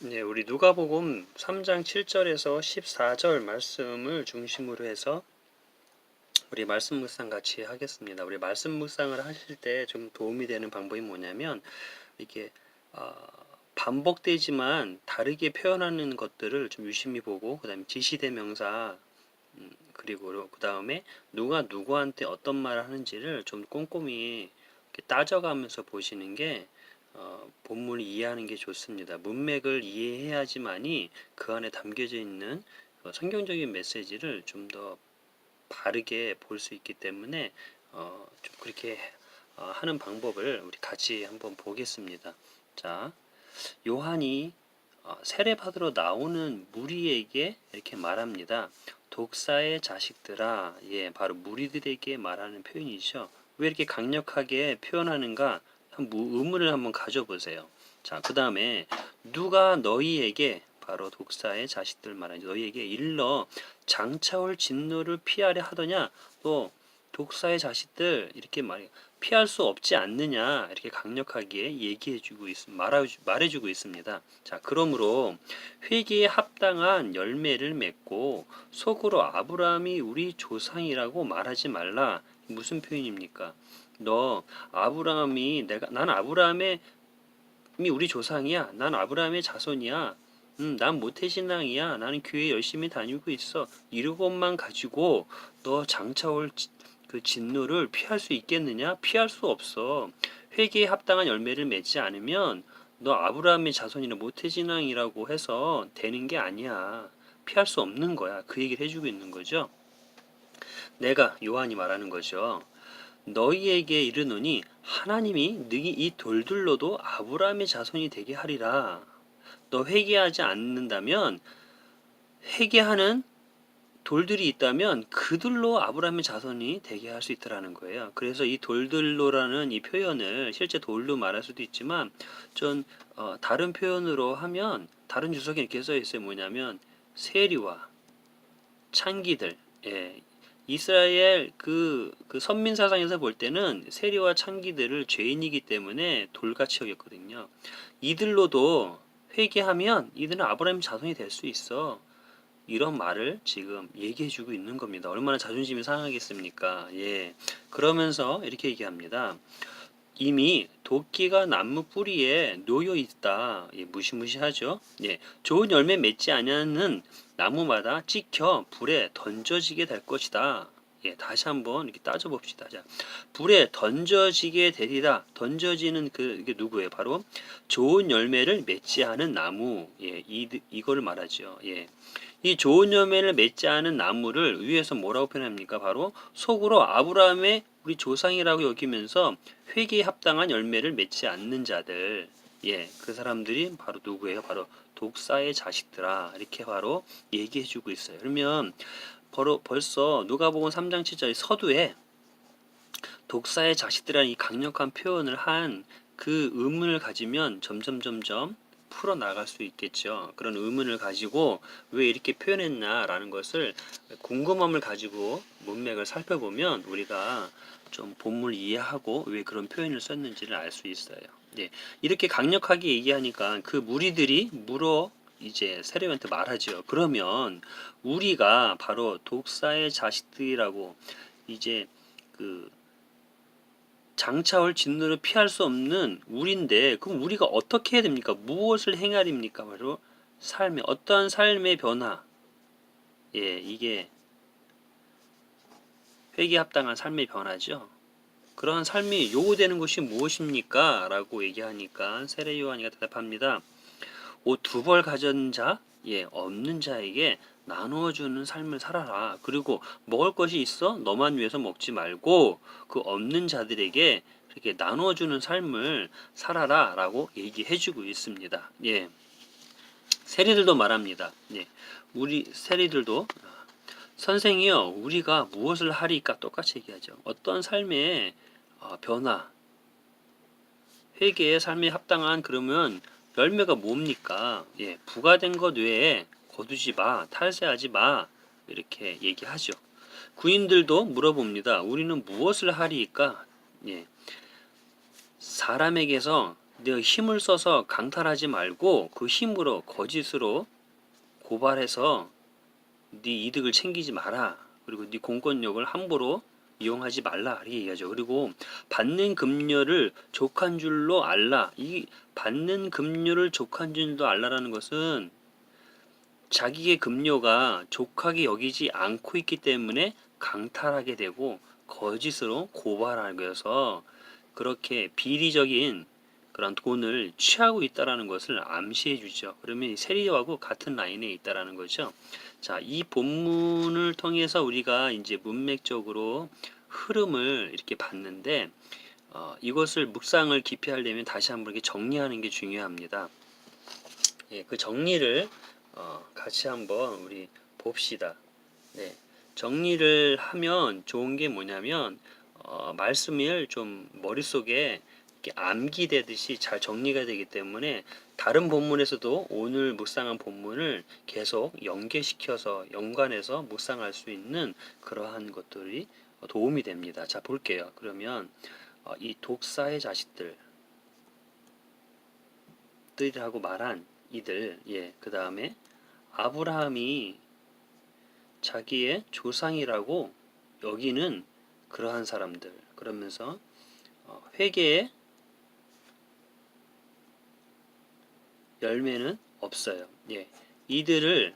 네, 우리 누가복음 3장 7절에서 14절 말씀을 중심으로 해서 우리 말씀 묵상 같이 하겠습니다. 우리 말씀 묵상을 하실 때 좀 도움이 되는 방법이 뭐냐면 이렇게 반복되지만 다르게 표현하는 것들을 좀 유심히 보고 그다음에 지시대명사 그리고 그다음에 누가 누구한테 어떤 말을 하는지를 좀 꼼꼼히 이렇게 따져가면서 보시는 게 본문을 이해하는 게 좋습니다. 문맥을 이해해야지만이 그 안에 담겨져 있는 성경적인 메시지를 좀 더 바르게 볼 수 있기 때문에 좀 그렇게 하는 방법을 우리 같이 한번 보겠습니다. 자, 요한이 세례받으러 나오는 무리에게 이렇게 말합니다. 독사의 자식들아, 예, 바로 무리들에게 말하는 표현이죠. 왜 이렇게 강력하게 표현하는가? 의문을 한번 가져보세요. 자, 그 다음에 누가 너희에게 바로 독사의 자식들 말하는 너희에게 일러 장차올 진노를 피하려 하더냐? 또 독사의 자식들 이렇게 피할 수 없지 않느냐 이렇게 강력하게 얘기해주고 말해주고 있습니다. 자, 그러므로 회개에 합당한 열매를 맺고 속으로 아브라함이 우리 조상이라고 말하지 말라. 무슨 표현입니까? 너 아브라함이 난 아브라함의 우리 조상이야. 난 아브라함의 자손이야. 난 모태신앙이야. 나는 교회 열심히 다니고 있어. 이것만 가지고 너 장차올 그 진노를 피할 수 있겠느냐? 피할 수 없어. 회개에 합당한 열매를 맺지 않으면 너 아브라함의 자손이나 모태신앙이라고 해서 되는 게 아니야. 피할 수 없는 거야. 그 얘기를 해주고 있는 거죠. 내가 요한이 말하는 거죠. 너희에게 이르노니 하나님이 너희 이 돌들로도 아브라함의 자손이 되게 하리라. 너 회개하지 않는다면 회개하는 돌들이 있다면 그들로 아브라함의 자손이 되게 할 수 있더라는 거예요. 그래서 이 돌들로라는 이 표현을 실제 돌로 말할 수도 있지만 좀 다른 표현으로 하면 다른 주석에 이렇게 써 있어요. 뭐냐면 세리와 창기들. 예. 이스라엘 그 선민 사상에서 볼 때는 세리와 창기들을 죄인이기 때문에 돌같이 여겼거든요. 이들로도 회개하면 이들은 아브라함 자손이 될 수 있어. 이런 말을 지금 얘기해주고 있는 겁니다. 얼마나 자존심이 상하겠습니까? 예. 그러면서 이렇게 얘기합니다. 이미 도끼가 나무 뿌리에 놓여 있다. 예, 무시무시하죠. 예, 좋은 열매 맺지 않는 나무마다 찍혀 불에 던져지게 될 것이다. 예, 다시 한번 이렇게 따져봅시다. 자, 불에 던져지게 되리라. 던져지는 이게 누구예요? 바로 좋은 열매를 맺지 않은 나무. 예, 이거를 말하죠. 예. 이 좋은 열매를 맺지 않은 나무를 위에서 뭐라고 표현합니까? 바로 속으로 아브라함의 우리 조상이라고 여기면서 회개에 합당한 열매를 맺지 않는 자들. 예, 그 사람들이 바로 누구예요? 바로 독사의 자식들아. 이렇게 바로 얘기해주고 있어요. 그러면 벌써 누가복음 3장 7절 서두에 독사의 자식들이라는 이 강력한 표현을 한 그 의문을 가지면 점점 풀어나갈 수 있겠죠. 그런 의문을 가지고 왜 이렇게 표현했나라는 것을 궁금함을 가지고 문맥을 살펴보면 우리가 좀 본문을 이해하고 왜 그런 표현을 썼는지를 알 수 있어요. 네, 이렇게 강력하게 얘기하니까 그 무리들이 이제 세례요한테 말하죠. 그러면 우리가 바로 독사의 자식들이라고 이제 그 장차올 진노를 피할 수 없는 우리인데 그럼 우리가 어떻게 해야 됩니까? 무엇을 행하립니까? 바로 어떠한 삶의 변화. 예, 이게 회개에 합당한 삶의 변화죠. 그러한 삶이 요구되는 것이 무엇입니까? 라고 얘기하니까 세례 요한이가 대답합니다. 옷 두 벌 가진 자, 예, 없는 자에게 나누어 주는 삶을 살아라. 그리고 먹을 것이 있어 너만 위해서 먹지 말고 그 없는 자들에게 그렇게 나누어 주는 삶을 살아라라고 얘기해 주고 있습니다. 예. 세리들도 말합니다. 예. 우리 세리들도 선생이여 우리가 무엇을 하리까 똑같이 얘기하죠. 어떤 삶의 변화, 회개의 삶에 합당한 그러면 열매가 뭡니까? 예, 부과된 것 외에 거두지 마, 탈세하지 마 이렇게 얘기하죠. 구인들도 물어봅니다. 우리는 무엇을 하리까? 예, 사람에게서 내 힘을 써서 강탈하지 말고 그 힘으로 거짓으로 고발해서 네 이득을 챙기지 마라. 그리고 네 공권력을 함부로 이용하지 말라 이렇게 얘기하죠. 그리고 받는 급료를 족한 줄로 알라. 이 받는 급료를 족한 줄로 알라라는 것은 자기의 급료가 족하게 여기지 않고 있기 때문에 강탈하게 되고 거짓으로 고발하게 해서 그렇게 비리적인 그런 돈을 취하고 있다라는 것을 암시해 주죠. 그러면 이 세리와고 같은 라인에 있다라는 거죠. 자, 이 본문을 통해서 우리가 이제 문맥적으로 흐름을 이렇게 봤는데 이것을 묵상을 깊이 하려면 다시 한번 이렇게 정리하는 게 중요합니다. 예, 그 정리를 같이 한번 우리 봅시다. 네, 정리를 하면 좋은 게 뭐냐면 말씀을 좀 머릿속에 이렇게 암기되듯이 잘 정리가 되기 때문에 다른 본문에서도 오늘 묵상한 본문을 계속 연계시켜서 연관해서 묵상할 수 있는 그러한 것들이 도움이 됩니다. 자, 볼게요. 그러면 이 독사의 자식들 들이라고 말한 이들, 예, 그 다음에 아브라함이 자기의 조상이라고 여기는 그러한 사람들, 그러면서 회개의 열매는 없어요. 예, 이들은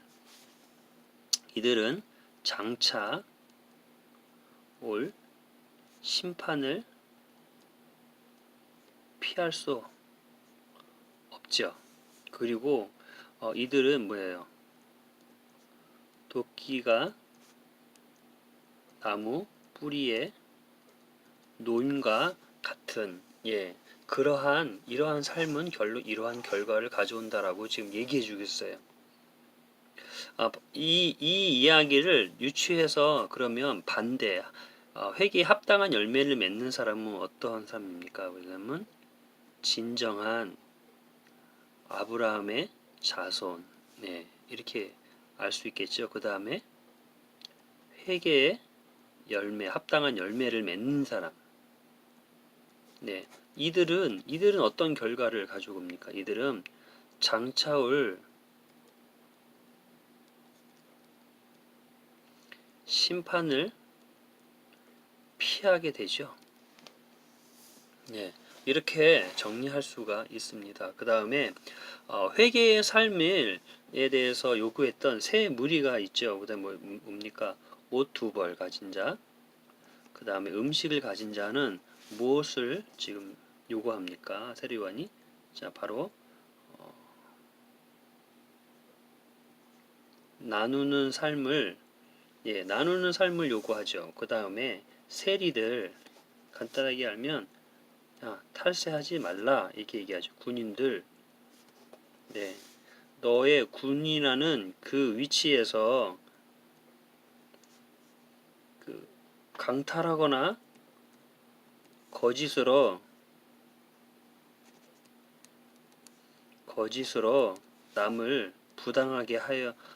장차 올 심판을 피할 수 없죠. 그리고 이들은 뭐예요? 도끼가 나무 뿌리에 논과 같은, 예, 이러한 삶은 결로 이러한 결과를 가져온다라고 지금 얘기해 주겠어요. 이 이야기를 유추해서 그러면 반대, 회개에 합당한 열매를 맺는 사람은 어떠한 사람입니까? 왜냐면 진정한 아브라함의 자손, 네, 이렇게 알 수 있겠죠. 그 다음에 회개의 열매, 합당한 열매를 맺는 사람. 네, 이들은 어떤 결과를 가지고 옵니까? 이들은 장차올 심판을 피하게 되죠. 네, 이렇게 정리할 수가 있습니다. 그 다음에 회개의 삶에 대해서 요구했던 세 무리가 있죠. 그 다음에 뭡니까? 옷 두 벌 가진 자, 그 다음에 음식을 가진 자는 무엇을 지금 요구합니까? 세리완이. 자, 바로 나누는 삶을, 예, 나누는 삶을 요구하죠. 그 다음에 세리들, 간단하게 알면 탈세하지 말라 이렇게 얘기하죠. 군인들, 네, 너의 군이라는 그 위치에서 그 강탈하거나 거짓으로 남을 부당하게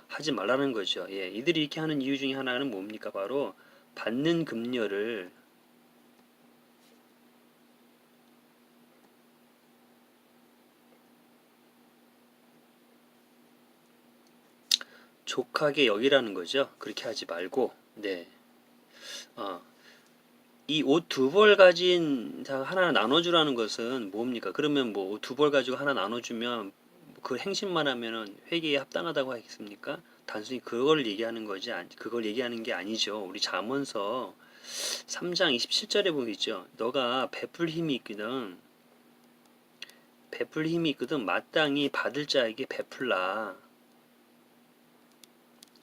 하지 말라는 거죠. 예, 이들이 이렇게 하는 이유 중에 하나는 뭡니까? 바로 받는 급료를 족하게 여기라는 거죠. 그렇게 하지 말고, 네, 이 옷 두 벌 가진 자 하나 나눠주라는 것은 뭡니까? 그러면 뭐 옷 두 벌 가지고 하나 나눠주면 그 행실만 하면은 회개에 합당하다고 하겠습니까? 단순히 그걸 얘기하는 거지, 그걸 얘기하는 게 아니죠. 우리 잠언서 3장 27절에 보면 있죠. 너가 베풀 힘이 있거든 마땅히 받을 자에게 베풀라.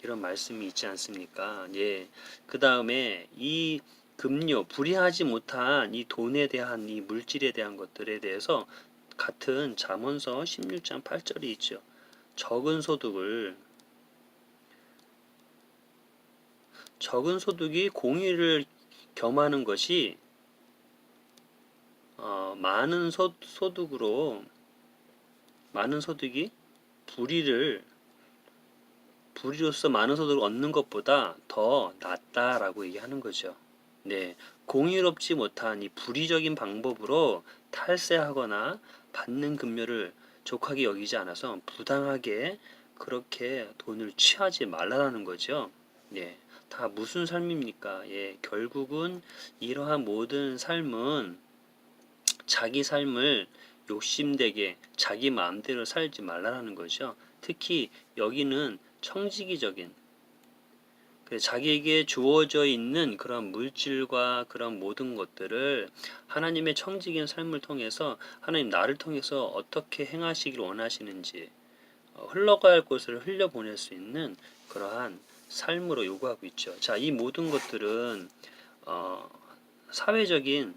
이런 말씀이 있지 않습니까? 예. 그 다음에 이 급료, 불이하지 못한 이 돈에 대한 이 물질에 대한 것들에 대해서 같은 잠언서 16장 8절이 있죠. 적은 소득이 공의를 겸하는 것이 많은 소득이 불의로서 많은 소득을 얻는 것보다 더 낫다라고 얘기하는 거죠. 네, 공의롭지 못한 이 불의적인 방법으로 탈세하거나 받는 급료를 족하게 여기지 않아서 부당하게 그렇게 돈을 취하지 말라라는 거죠. 예, 다 무슨 삶입니까? 예, 결국은 이러한 모든 삶은 자기 삶을 욕심되게 자기 마음대로 살지 말라라는 거죠. 특히 여기는 청지기적인 자기에게 주어져 있는 그런 물질과 그런 모든 것들을 하나님의 청지기인 삶을 통해서 하나님 나를 통해서 어떻게 행하시길 원하시는지 흘러갈 곳을 흘려보낼 수 있는 그러한 삶으로 요구하고 있죠. 자, 이 모든 것들은 어, 사회적인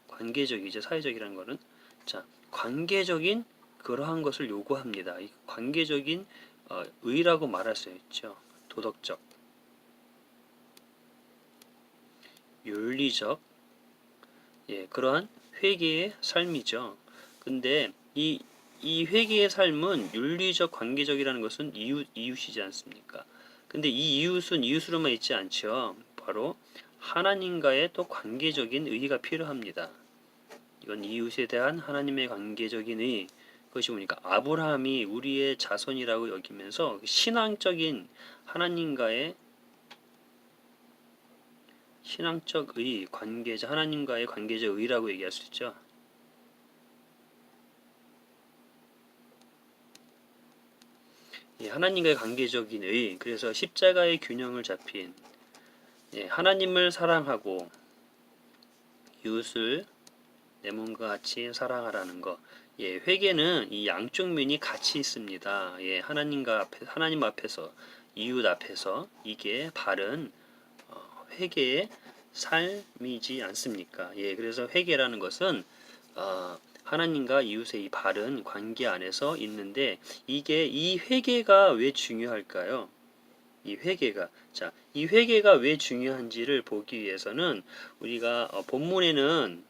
관계적이죠. 사회적이라는 거는 자, 관계적인 그러한 것을 요구합니다. 이 관계적인 의라고 말할 수 있죠. 도덕적, 윤리적, 예, 그러한 회개의 삶이죠. 근데 이 회개의 삶은 윤리적, 관계적이라는 것은 이웃이지 않습니까? 근데 이 이웃은 이웃으로만 있지 않죠. 바로 하나님과의 또 관계적인 의의가 필요합니다. 이건 이웃에 대한 하나님의 관계적인 의, 그것이 뭐니까 아브라함이 우리의 자손이라고 여기면서 신앙적인 하나님과의 신앙적 의, 관계자 하나님과의 관계적 의라고 얘기할 수 있죠. 예, 하나님과의 관계적인 의, 그래서 십자가의 균형을 잡힌 예, 하나님을 사랑하고 이웃을 내 몸과 같이 사랑하라는 것. 예, 회개는 이 양쪽 면이 같이 있습니다. 예, 하나님 앞에서 이웃 앞에서 이게 바른 회개의 삶이지 않습니까? 예, 그래서 회개라는 것은 하나님과 이웃의 이 바른 관계 안에서 있는데 이게 이 회개가 왜 중요할까요? 이 회개가 이 회개가 왜 중요한지를 보기 위해서는 우리가 본문에는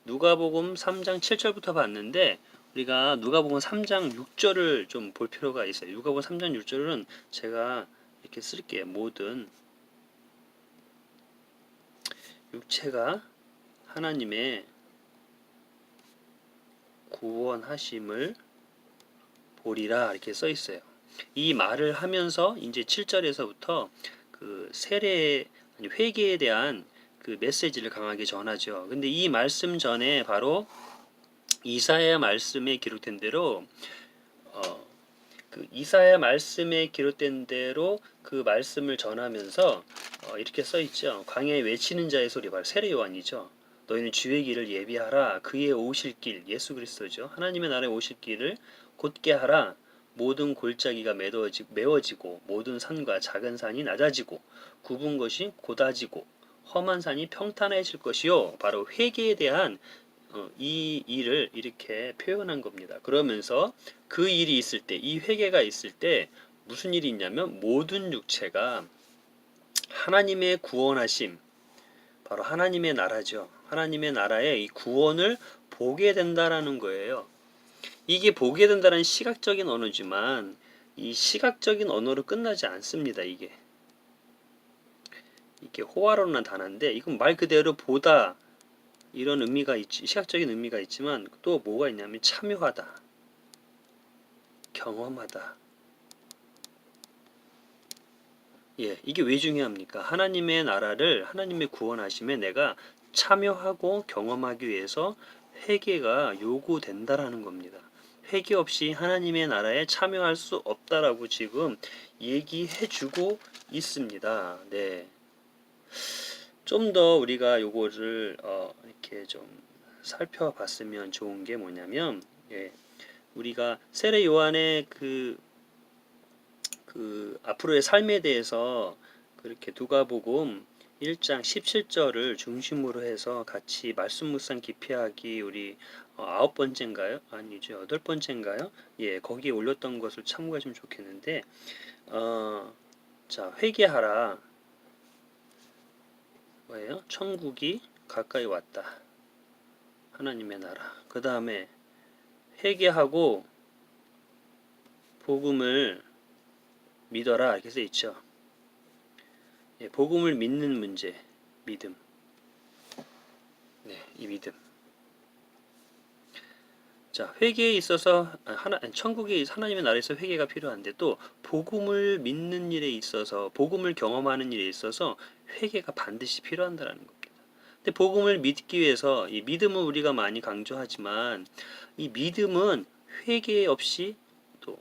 누가복음 3장 7절부터 봤는데 우리가 누가복음 3장 6절을 좀 볼 필요가 있어요. 누가복음 3장 6절은 제가 이렇게 쓸게요. 모든 육체가 하나님의 구원하심을 보리라 이렇게 써 있어요. 이 말을 하면서 이제 7절에서부터 그 세례 아니 회개에 대한 그 메시지를 강하게 전하죠. 근데 이 말씀 전에 바로 이사야 말씀에 기록된 대로 그 이사야 말씀에 기록된 대로 그 말씀을 전하면서 이렇게 써 있죠. 광야에 외치는 자의 소리 바로 세례 요한이죠. 너희는 주의 길을 예비하라. 그의 오실 길 예수 그리스도죠. 하나님의 나라에 오실 길을 곧게 하라. 모든 골짜기가 메워지고 모든 산과 작은 산이 낮아지고 굽은 것이 곧아지고 험한 산이 평탄해질 것이요. 바로 회개에 대한 이 일을 이렇게 표현한 겁니다. 그러면서 그 일이 있을 때, 이 회개가 있을 때 무슨 일이 있냐면 모든 육체가 하나님의 구원하심, 바로 하나님의 나라죠. 하나님의 나라의 이 구원을 보게 된다라는 거예요. 이게 보게 된다는 시각적인 언어지만 이 시각적인 언어로 끝나지 않습니다. 이게 호화로는 단어인데 이건 말 그대로 보다 이런 의미가 시각적인 의미가 있지만 또 뭐가 있냐면 참여하다, 경험하다. 예, 이게 왜 중요합니까? 하나님의 나라를 하나님의 구원하심에 내가 참여하고 경험하기 위해서 회개가 요구된다라는 겁니다. 회개 없이 하나님의 나라에 참여할 수 없다라고 지금 얘기해주고 있습니다. 네. 좀 더 우리가 요거를 이렇게 좀 살펴봤으면 좋은 게 뭐냐면, 예, 우리가 세례 요한의 그 앞으로의 삶에 대해서 그렇게 누가복음 1장 17절을 중심으로 해서 같이 말씀 묵상 깊이하기 우리 9번째인가요? 아니죠. 8번째인가요? 예, 거기에 올렸던 것을 참고하시면 좋겠는데 자, 회개하라. 뭐예요? 천국이 가까이 왔다. 하나님의 나라. 그 다음에 회개하고 복음을 믿어라 이렇게 써 있죠. 예, 복음을 믿는 문제, 믿음. 이 믿음. 자, 회개에 있어서 천국에 하나님의 나라에서 회개가 필요한데 또 복음을 믿는 일에 있어서 복음을 경험하는 일에 있어서 회개가 반드시 필요한다라는 겁니다. 근데 복음을 믿기 위해서 이 믿음은 우리가 많이 강조하지만 이 믿음은 회개 없이 또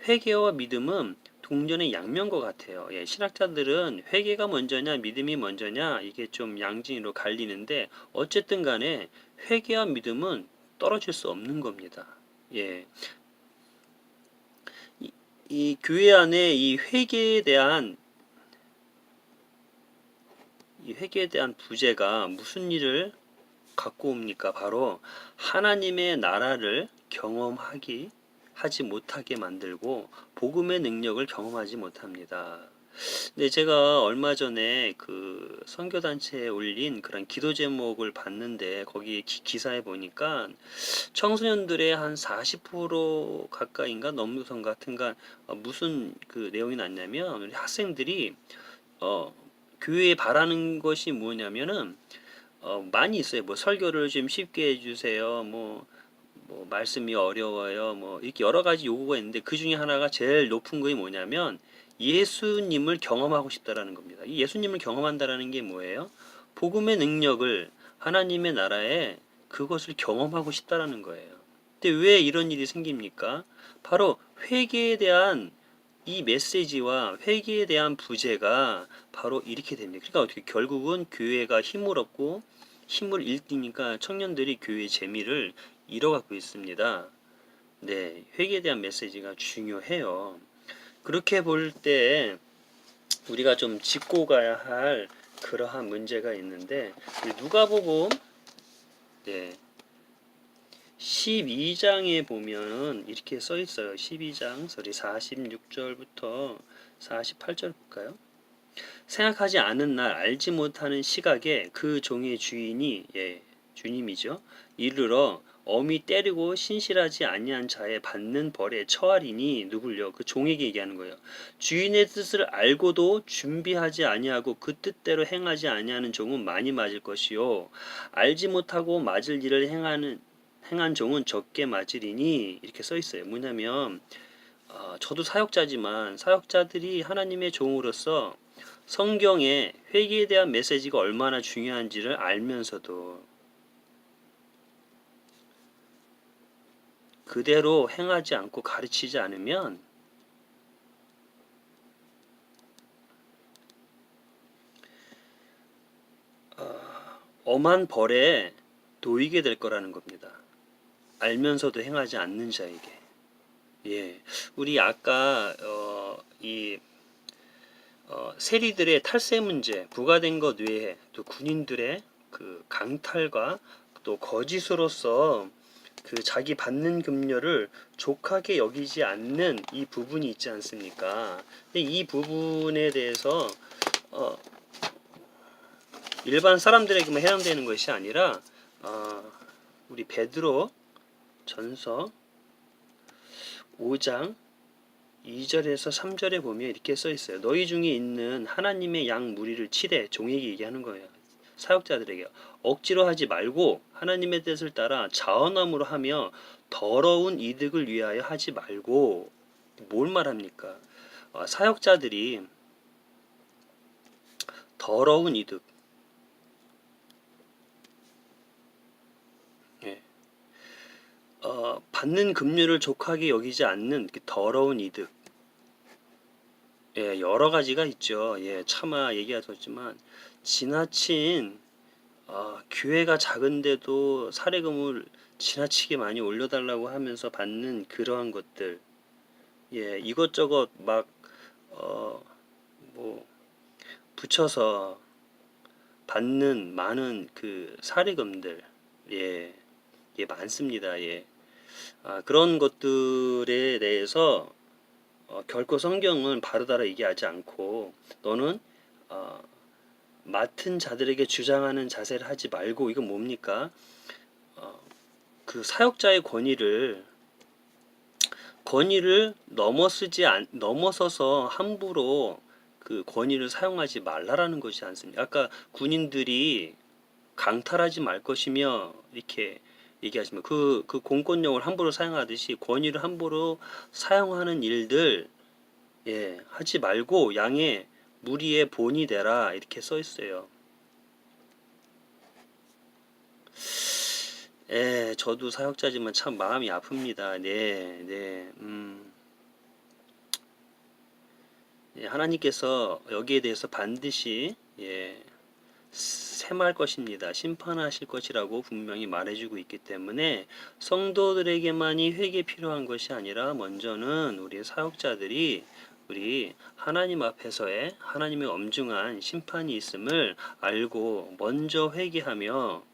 회개와 믿음은 동전의 양면과 같아요. 예, 신학자들은 회개가 먼저냐 믿음이 먼저냐 이게 좀 양진으로 갈리는데 어쨌든 간에 회개와 믿음은 떨어질 수 없는 겁니다. 예. 이 교회 안에 이 회개에 대한 부재가 무슨 일을 갖고 옵니까? 바로 하나님의 나라를 하지 못하게 만들고 복음의 능력을 경험하지 못합니다. 네, 제가 얼마 전에 그 선교단체에 올린 그런 기도 제목을 봤는데 거기 기사에 보니까 청소년들의 한 40% 가까이인가 넘는 같은가 무슨 그 내용이 났냐면 우리 학생들이 어, 교회에 바라는 것이 뭐냐면은 많이 있어요. 뭐 설교를 좀 쉽게 해주세요. 뭐 말씀이 어려워요. 뭐 이렇게 여러 가지 요구가 있는데 그 중에 하나가 제일 높은 것이 뭐냐면 예수님을 경험하고 싶다라는 겁니다. 이 예수님을 경험한다라는 게 뭐예요? 복음의 능력을 하나님의 나라에 그것을 경험하고 싶다라는 거예요. 근데 왜 이런 일이 생깁니까? 바로 회개에 대한 이 메시지와 회개에 대한 부재가 바로 이렇게 됩니다. 그러니까 어떻게 결국은 교회가 힘을 얻고 힘을 잃으니까 청년들이 교회의 재미를 잃어가고 있습니다. 네, 회개에 대한 메시지가 중요해요. 그렇게 볼 때 우리가 좀 짚고 가야 할 그러한 문제가 있는데 누가복음 네, 12장에 보면은 이렇게 써 있어요. 12장 46절부터 48절 볼까요? 생각하지 않은 날 알지 못하는 시각에 그 종의 주인이 주님이죠. 이르러 엄히 때리고 신실하지 아니한 자의 받는 벌에 처하리니 누굴요? 그 종에게 얘기하는 거예요. 주인의 뜻을 알고도 준비하지 아니하고 그 뜻대로 행하지 아니하는 종은 많이 맞을 것이요. 알지 못하고 맞을 일을 행한 종은 적게 맞으리니 이렇게 써 있어요. 뭐냐면 저도 사역자지만 사역자들이 하나님의 종으로서 성경에 회개에 대한 메시지가 얼마나 중요한지를 알면서도 그대로 행하지 않고 가르치지 않으면 엄한 벌에 놓이게 될 거라는 겁니다. 알면서도 행하지 않는 자에게. 예, 우리 아까 세리들의 탈세 문제, 부과된 것 외에 또 군인들의 그 강탈과 또 거짓으로서 그 자기 받는 급료를 족하게 여기지 않는 이 부분이 있지 않습니까? 근데 이 부분에 대해서 어, 일반 사람들에게만 해당되는 것이 아니라 우리 베드로 전서 5장 2절에서 3절에 보면 이렇게 써 있어요. 너희 중에 있는 하나님의 양 무리를 치되 종에게 얘기하는 거예요. 사역자들에게 억지로 하지 말고 하나님의 뜻을 따라 자원함으로 하며 더러운 이득을 위하여 하지 말고 뭘 말합니까? 사역자들이 더러운 이득 예. 받는 급료를 족하게 여기지 않는 그 더러운 이득 예, 여러 가지가 있죠. 예, 차마 얘기하셨지만 지나친 교회가 작은데도 사례금을 지나치게 많이 올려달라고 하면서 받는 그러한 것들, 예, 이것저것 막 뭐 붙여서 받는 많은 그 사례금들, 예, 예, 많습니다. 예, 그런 것들에 대해서 결코 성경은 바로다라 얘기하지 않고 너는 맡은 자들에게 주장하는 자세를 하지 말고 이건 뭡니까? 그 사역자의 권위를 넘어서서 함부로 그 권위를 사용하지 말라라는 것이 않습니까? 아까 군인들이 강탈하지 말 것이며 이렇게 얘기하시면 그 공권력을 함부로 사용하듯이 권위를 함부로 사용하는 일들 하지 말고 양의 무리의 본이 되라 이렇게 써 있어요. 저도 사역자지만 참 마음이 아픕니다. 하나님께서 여기에 대해서 반드시 셈할 것입니다. 심판하실 것이라고 분명히 말해주고 있기 때문에 성도들에게만이 회개 필요한 것이 아니라 먼저는 우리 사역자들이 우리 하나님 앞에서의 하나님의 엄중한 심판이 있음을 알고 먼저 회개하며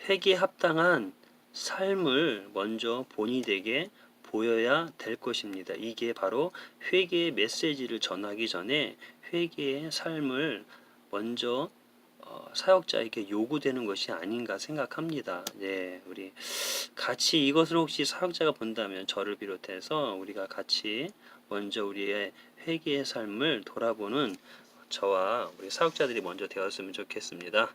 회개에 합당한 삶을 먼저 본이 되게 보여야 될 것입니다. 이게 바로 회개의 메시지를 전하기 전에 회개의 삶을 먼저 사역자에게 요구되는 것이 아닌가 생각합니다. 우리 같이 이것을 혹시 사역자가 본다면 저를 비롯해서 우리가 같이 먼저 우리의 회개의 삶을 돌아보는 저와 우리 사역자들이 먼저 되었으면 좋겠습니다.